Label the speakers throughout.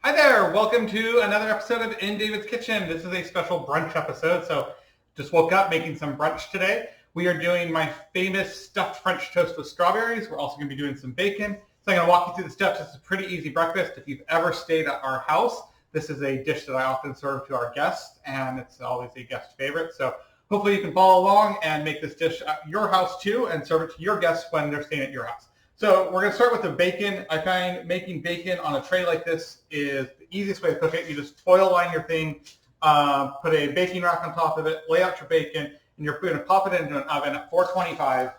Speaker 1: Hi there, welcome to another episode of In David's Kitchen. This is a special brunch episode, so just woke up making some brunch today. We are doing my famous stuffed French toast with strawberries. We're also going to be doing some bacon. So I'm going to walk you through the steps. It's a pretty easy breakfast. If you've ever stayed at our house, this is a dish that I often serve to our guests, and it's always a guest favorite. So hopefully you can follow along and make this dish at your house too and serve it to your guests when they're staying at your house. So we're going to start with the bacon. I find making bacon on a tray like this is the easiest way to cook it. You just foil line your thing, put a baking rack on top of it, lay out your bacon, and you're going to pop it into an oven at 425.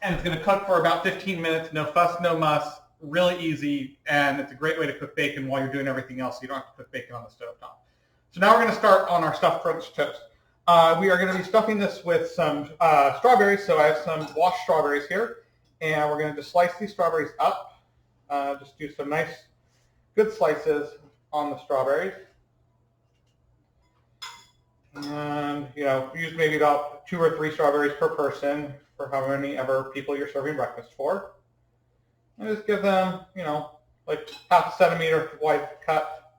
Speaker 1: And it's going to cook for about 15 minutes. No fuss, no muss. Really easy, and it's a great way to cook bacon while you're doing everything else. You don't have to cook bacon on the stove top. So now we're going to start on our stuffed French toast. We are going to be stuffing this with some strawberries. So I have some washed strawberries here, and we're going to just slice these strawberries up. Just do some nice, good slices on the strawberries. And, use maybe about 2 or 3 strawberries per person for how many ever people you're serving breakfast for. And just give them, like half a centimeter wide cut.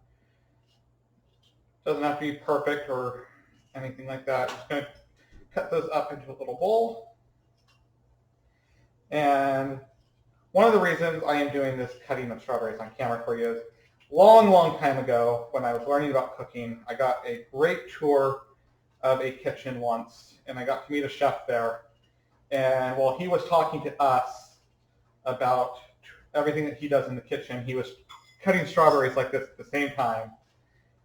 Speaker 1: Doesn't have to be perfect or anything like that. Just going to cut those up into a little bowl. And one of the reasons I am doing this cutting of strawberries on camera for you is long time ago when I was learning about cooking, I got a great tour of a kitchen once, and I got to meet a chef there. And while he was talking to us about everything that he does in the kitchen, he was cutting strawberries like this at the same time.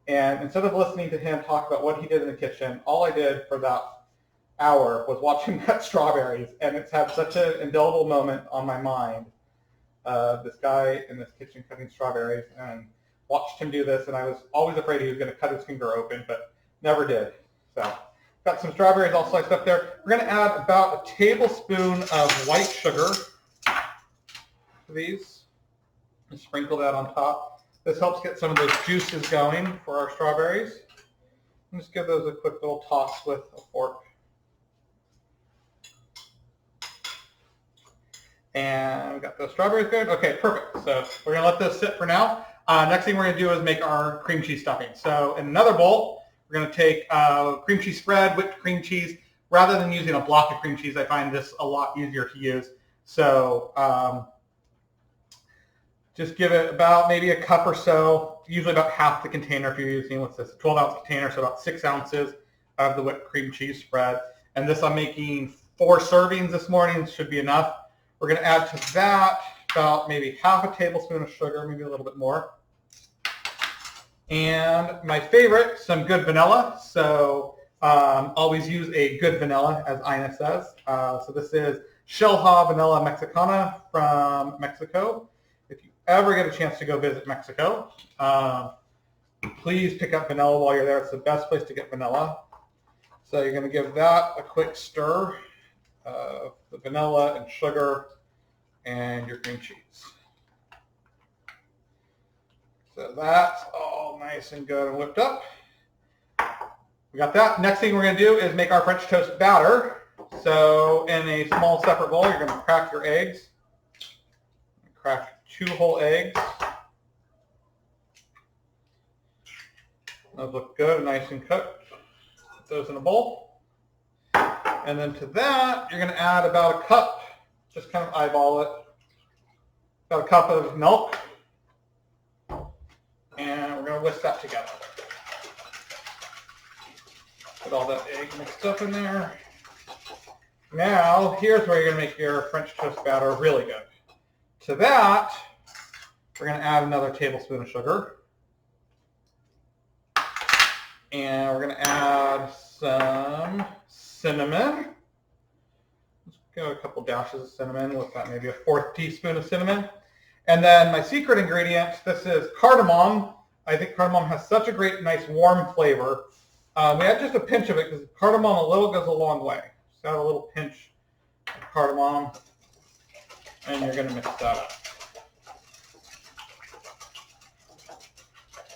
Speaker 1: And instead of listening to him talk about what he did in the kitchen, all I did for that hour was watch him cut strawberries. And it's had such an indelible moment on my mind, this guy in this kitchen cutting strawberries, and watched him do this. And I was always afraid he was going to cut his finger open, but never did. So got some strawberries all sliced up there. We're going to add about a tablespoon of white sugar to these and sprinkle that on top. This helps get some of those juices going for our strawberries. And just give those a quick little toss with a fork. And we got those strawberries good. Okay, perfect. So we're going to let those sit for now. Next thing we're going to do is make our cream cheese stuffing. So in another bowl, we're going to take cream cheese spread, whipped cream cheese. Rather than using a block of cream cheese, I find this a lot easier to use. So just give it about maybe a cup or so, usually about half the container if you're using, what's this, a 12-ounce container, so about 6 ounces of the whipped cream cheese spread. And this I'm making 4 servings this morning, should be enough. We're going to add to that about maybe half a tablespoon of sugar, maybe a little bit more. And my favorite, some good vanilla. So always use a good vanilla, as Ina says. So this is Shellha Vanilla Mexicana from Mexico. If you ever get a chance to go visit Mexico, please pick up vanilla while you're there. It's the best place to get vanilla. So you're going to give that a quick stir of the vanilla and sugar and your cream cheese. So that's all nice and good and whipped up. We got that. Next thing we're going to do is make our French toast batter. So in a small separate bowl, you're going to crack your eggs. Crack 2 whole eggs. Those look good, nice and cooked. Put those in a bowl. And then to that, you're going to add about a cup, just kind of eyeball it, about a cup of milk. And we're going to whisk that together. Put all that egg mixed up in there. Now, here's where you're going to make your French toast batter really good. To that, we're going to add another tablespoon of sugar. And we're going to add some cinnamon. Let's go a couple dashes of cinnamon with that, maybe a 1/4 teaspoon of cinnamon. And then my secret ingredient, this is cardamom. I think cardamom has such a great, nice, warm flavor. We add just a pinch of it because cardamom a little goes a long way. Just add a little pinch of cardamom, and you're going to mix that up.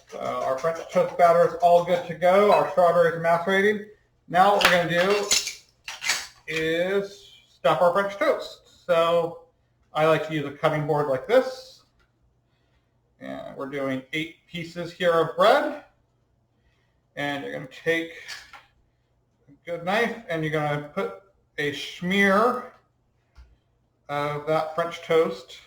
Speaker 1: So our French toast batter is all good to go. Our strawberries are macerating. Now what we're going to do is stuff our French toast. So I like to use a cutting board like this. And we're doing 8 pieces here of bread. And you're going to take a good knife and you're going to put a smear of that French toast,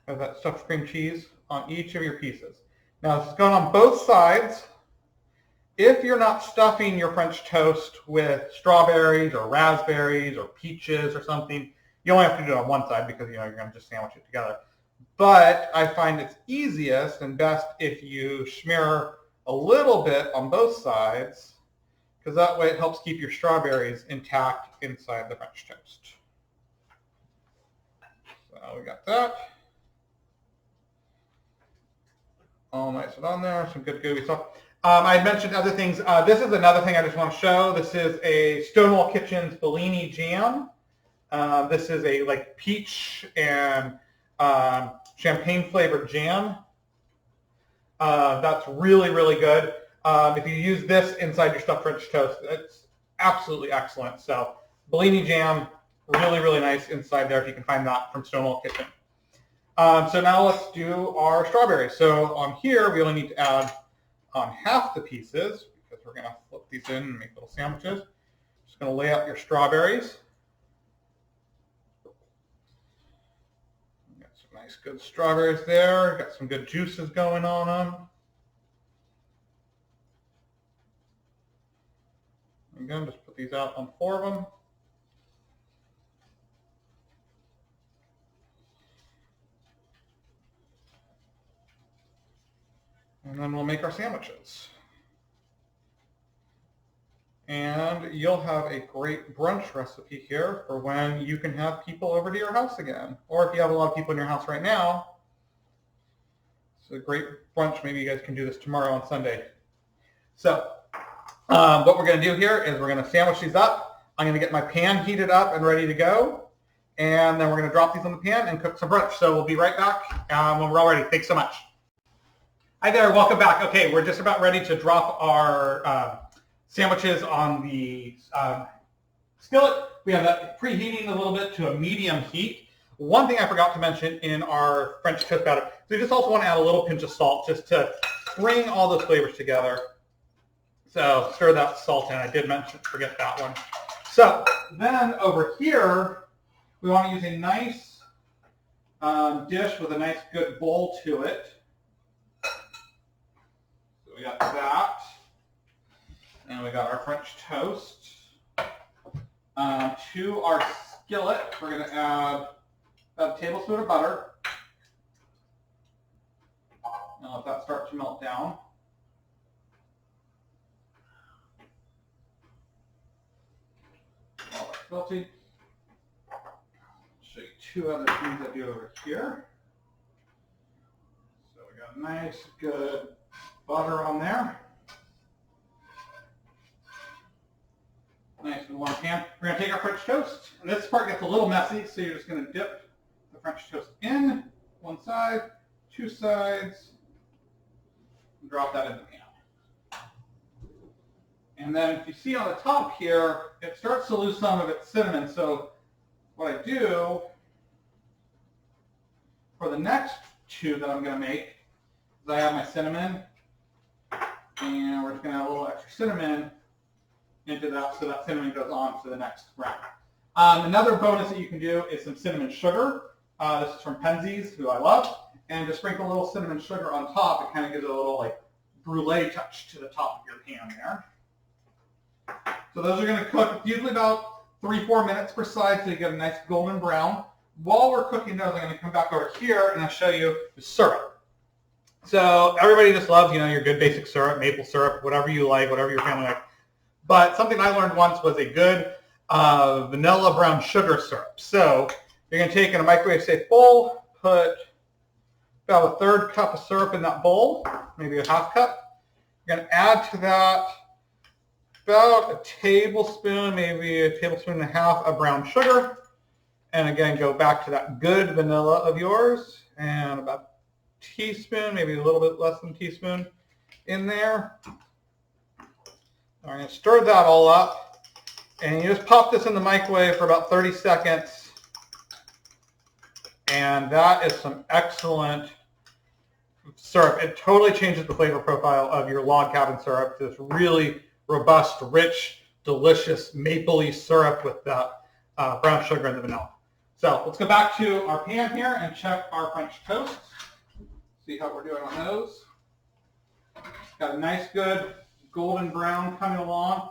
Speaker 1: of that stuffed cream cheese on each of your pieces. Now this is going on both sides. If you're not stuffing your French toast with strawberries or raspberries or peaches or something, you only have to do it on one side because you're going to just sandwich it together. But I find it's easiest and best if you smear a little bit on both sides, because that way it helps keep your strawberries intact inside the French toast. So we got that. All nice and on there, some good gooey stuff. I had mentioned other things. This is another thing I just want to show. This is a Stonewall Kitchen's Bellini jam. This is a peach and champagne flavored jam. That's really, really good. If you use this inside your stuffed French toast, it's absolutely excellent. So Bellini jam, really, really nice inside there if you can find that from Stonewall Kitchen. So now let's do our strawberries. So on here, we only need to add on half the pieces because we're going to flip these in and make little sandwiches. Just going to lay out your strawberries. Got some nice good strawberries there. Got some good juices going on them. Again, just put these out on 4 of them. And then we'll make our sandwiches. And you'll have a great brunch recipe here for when you can have people over to your house again. Or if you have a lot of people in your house right now, it's a great brunch. Maybe you guys can do this tomorrow on Sunday. So what we're going to do here is we're going to sandwich these up. I'm going to get my pan heated up and ready to go. And then we're going to drop these on the pan and cook some brunch. So we'll be right back when we're all ready. Thanks so much. Hi there, welcome back. Okay, we're just about ready to drop our sandwiches on the skillet. We have that preheating a little bit to a medium heat. One thing I forgot to mention in our French toast batter, so you just also want to add a little pinch of salt just to bring all those flavors together. So stir that salt in. I did forget that one. So then over here, we want to use a nice dish with a nice good bowl to it. So we got that. And we got our French toast. To our skillet, we're going to add a tablespoon of butter. Now let that start to melt down. All that's melting. I'll show you 2 other things I do over here. So we got nice, good butter on there. Nice and warm pan. We're going to take our French toast, and this part gets a little messy, so you're just going to dip the French toast in, one side, 2 sides, and drop that in the pan. And then if you see on the top here, it starts to lose some of its cinnamon, so what I do for the next 2 that I'm going to make is I have my cinnamon, and we're just going to add a little extra cinnamon into that so that cinnamon goes on to the next round. Another bonus that you can do is some cinnamon sugar. This is from Penzies, who I love. And to sprinkle a little cinnamon sugar on top, it kind of gives it a little brulee touch to the top of your pan there. So those are going to cook usually about 3-4 minutes per side so you get a nice golden brown. While we're cooking those, I'm going to come back over here and I'll show you the syrup. So everybody just loves, your good basic syrup, maple syrup, whatever you like, whatever your family likes. But something I learned once was a good vanilla brown sugar syrup. So you're going to take in a microwave-safe bowl, put about a 1/3 cup of syrup in that bowl, maybe a 1/2 cup. You're going to add to that about a tablespoon, maybe a tablespoon and a half of brown sugar. And again, go back to that good vanilla of yours, and about a teaspoon, maybe a little bit less than a teaspoon in there. All right, stir that all up, and you just pop this in the microwave for about 30 seconds And that is some excellent syrup. It totally changes the flavor profile of your log cabin syrup to this really robust, rich, delicious, mapley syrup with the brown sugar and the vanilla. So let's go back to our pan here and check our French toasts. See how we're doing on those. Got a nice, good golden brown coming along.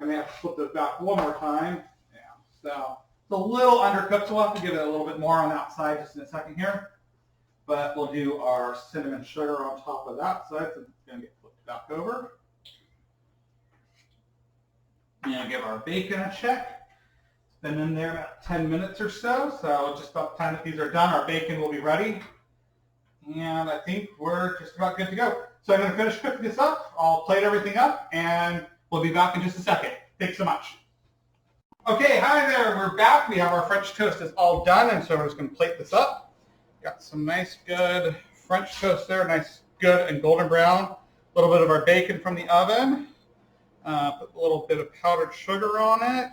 Speaker 1: I may have to flip those back one more time. Yeah, so it's a little undercooked, so we'll have to give it a little bit more on that side just in a second here. But we'll do our cinnamon sugar on top of that side, so it's going to get flipped back over. And give our bacon a check. It's been in there about 10 minutes or so, so just about the time that these are done, our bacon will be ready. And I think we're just about good to go. So I'm going to finish cooking this up. I'll plate everything up, and we'll be back in just a second. Thanks so much. Okay, hi there. We're back. We have our French toast is all done, and so we're just going to plate this up. Got some nice, good French toast there. Nice, good and golden brown. A little bit of our bacon from the oven. Put a little bit of powdered sugar on it.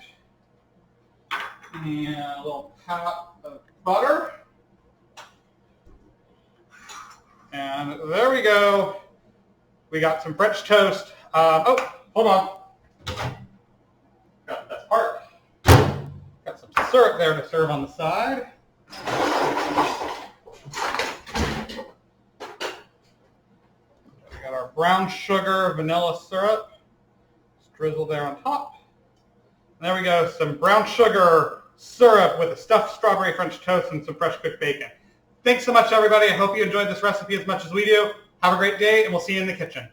Speaker 1: And a little pat of butter. And there we go. We got some French toast. Oh, hold on. Got the best part. Got some syrup there to serve on the side. We got our brown sugar vanilla syrup. Just drizzle there on top. And there we go. Some brown sugar syrup with a stuffed strawberry French toast and some fresh cooked bacon. Thanks so much, everybody. I hope you enjoyed this recipe as much as we do. Have a great day, and we'll see you in the kitchen.